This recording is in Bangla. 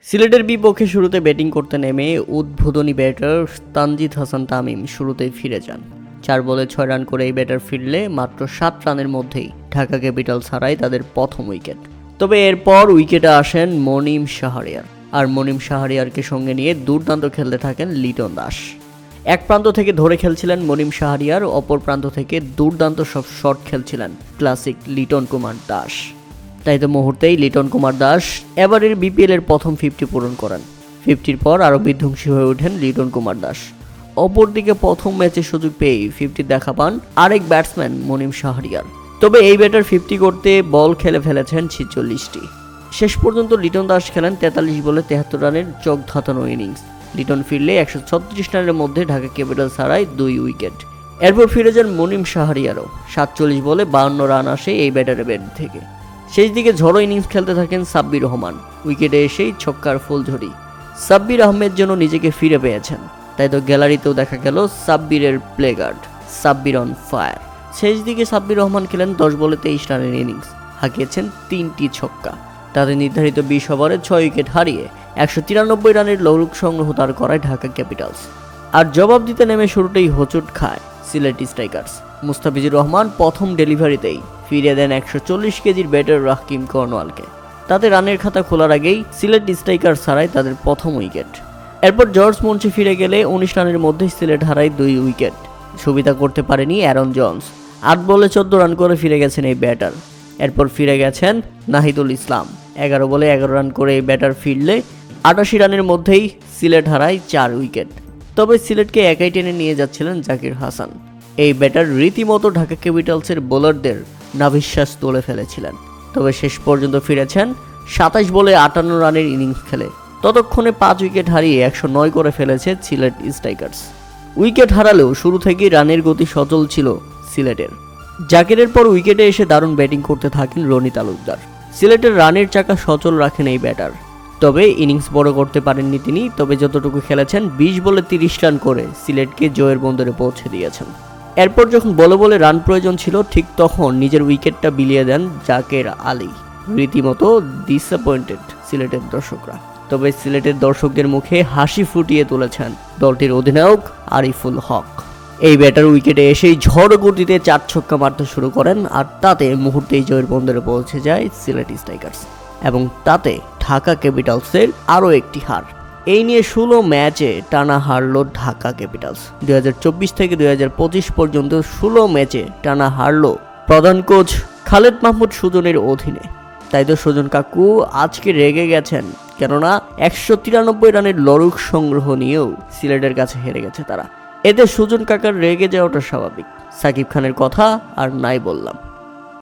সিলেটের বিপক্ষে শুরুতে ব্যাটিং করতে নেমে উদ্বোধনী ব্যাটার তানজিদ হাসান তামিম শুরুতেই ফিরে যান। 4 বলে 6 রান করে এই ব্যাটার ফিরলে মাত্র 7 রানের মধ্যেই ঢাকা ক্যাপিটালস হারায় তাদের প্রথম উইকেট। তবে এরপর উইকেটে আসেন মনিম শাহরিয়ার, আর মনিম শাহরিয়ারকে সঙ্গে নিয়ে দুর্দান্ত খেলতে থাকেন লিটন দাস। এক প্রান্ত থেকে ধরে খেলছিলেন মনিম শাহরিয়ার, অপর প্রান্ত থেকে দুর্দান্ত সব শট খেলছিলেন ক্লাসিক লিটন কুমার দাস। তাই তো মুহূর্তেই লিটন কুমার দাস এবারের বিপিএল এর প্রথম 50 পূরণ করেন। 50-র পর আরও বিধ্বংসী হয়ে ওঠেন লিটন কুমার দাস। অপরদিকে প্রথম ম্যাচে সুযোগ পেয়ে 50 দেখা পান আরেক ব্যাটসম্যান মনিম শাহরিয়ার। তবে এই ব্যাটার 50 করতে বল খেলে ফেলেছেন 46টি। শেষ পর্যন্ত লিটন দাস খেলেন 43 বলে 73 রানের চোখ ধাঁধানো ইনিংস। লিটন ফিরলে 136 রানের মধ্যে ঢাকা ক্যাপিটালস হারায় 2 উইকেট। এরপর ফিরে যান মনিম শাহরিয়ারও। 47 বলে 52 রান আসে এই ব্যাটারের ব্যাট থেকে। শেষ দিকে ঝড়ো ইনিংস খেলতে থাকেন সাব্বির রহমান। উইকেটে এসেই ছক্কার ফুলঝড়ি। সাব্বির আহমেদ যেন নিজেকে ফিরে পেয়েছেন। তাই তো গ্যালারিতেও দেখা গেল সাব্বিরের প্লেগার্ড, সাব্বির অন ফায়ার। শেষ দিকে সাব্বির রহমান খেলেন 10 বলে 23 রানের ইনিংস, হাঁকিয়েছেন 3টি ছক্কা। তাদের নির্ধারিত 20 ওভারে 6 উইকেট হারিয়ে 193 রানের লড়ুক সংগ্রহ তার করায় ঢাকা ক্যাপিটালস। আর জবাব দিতে নেমে শুরুতেই হোঁচট খায় সিলেট স্ট্রাইকার্স। মুস্তাফিজুর রহমান প্রথম ডেলিভারিতেই ফিরিয়ে দেন 140 কেজির ব্যাটার রাকিম কর্নওয়ালকে। তাতে রানের খাতা খোলার আগেই সিলেট স্ট্রাইকার্স হারায় তাদের প্রথম উইকেট। এরপর জর্জ মুন্সি ফিরে গেলে 19 রানের মধ্যেই সিলেট হারায় 2 উইকেট। সুবিধা করতে পারেনি অ্যারন জন্স। 8 বলে 14 রান করে ফিরে গেছেন এই ব্যাটার। এরপর ফিরে গেছেন নাহিদুল ইসলাম। 11 বলে 11 রান করে এই ব্যাটার ফিরলে 88 রানের মধ্যেই সিলেট হারায় 4 উইকেট। তবে সিলেটকে একাই টেনে নিয়ে যাচ্ছিলেন জাকির হাসান। এই ব্যাটার রীতিমতো ঢাকা ক্যাপিটালসের বোলারদের নাভিশ্বাস তুলে ফেলেছিলেন। তবে শেষ পর্যন্ত ফিরেছেন 27 বলে 58 রানের ইনিংস খেলে। ততক্ষণে 5 উইকেট হারিয়ে 109 করে ফেলেছে সিলেট স্ট্রাইকার্স। উইকেট হারালেও শুরু থেকেই রানের গতি সচল ছিল সিলেটের। জাকিরের পর উইকেটে এসে দারুণ ব্যাটিং করতে থাকেন রনি তালুকদার। সিলেটের রানের চাকা সচল রাখেন এই ব্যাটার। তবে ইনিংস বড় করতে পারেননি তিনি। তবে যতটুকু খেলেছেন 20 বলে 30 রান করে সিলেটকে জয়ের বন্দরে পৌঁছে দিয়েছেন। এরপর যখন বলে বলে রান প্রয়োজন ছিল, ঠিক তখন নিজের উইকেটটা বিলিয়ে দেন জাকের আলী। রীতিমতো ডিসঅ্যাপয়েন্টেড সিলেটের দর্শকরা। তবে সিলেটের দর্শকদের মুখে হাসি ফুটিয়ে তুলেছেন দলটির অধিনায়ক আরিফুল হক। এই ব্যাটার উইকেটে এসেই ঝড় গতিতে 4 ছক্কা মারতে শুরু করেন, আর তাতে মুহূর্তেই জয়ের বন্দরে পৌঁছে যায় সিলেট স্ট্রাইকার্স। এবং তাতে ঢাকা ক্যাপিটালসের আরও একটি হার। এই নিয়ে 16 ম্যাচে টানা হারল ঢাকা ক্যাপিটালস। 2024 থেকে 2025 পর্যন্ত 16 ম্যাচে টানা হারল প্রধান কোচ খালেদ মাহমুদ সুজনের অধীনে। তাই তো সুজন কাকু আজকে রেগে গেছেন, কেননা 193 রানের লড়ুক সংগ্রহ নিয়েও সিলেটের কাছে হেরে গেছে তারা। এতে সুজন কাকার রেগে যাওয়াটা স্বাভাবিক। সাকিব খানের কথা আর নাই বললাম।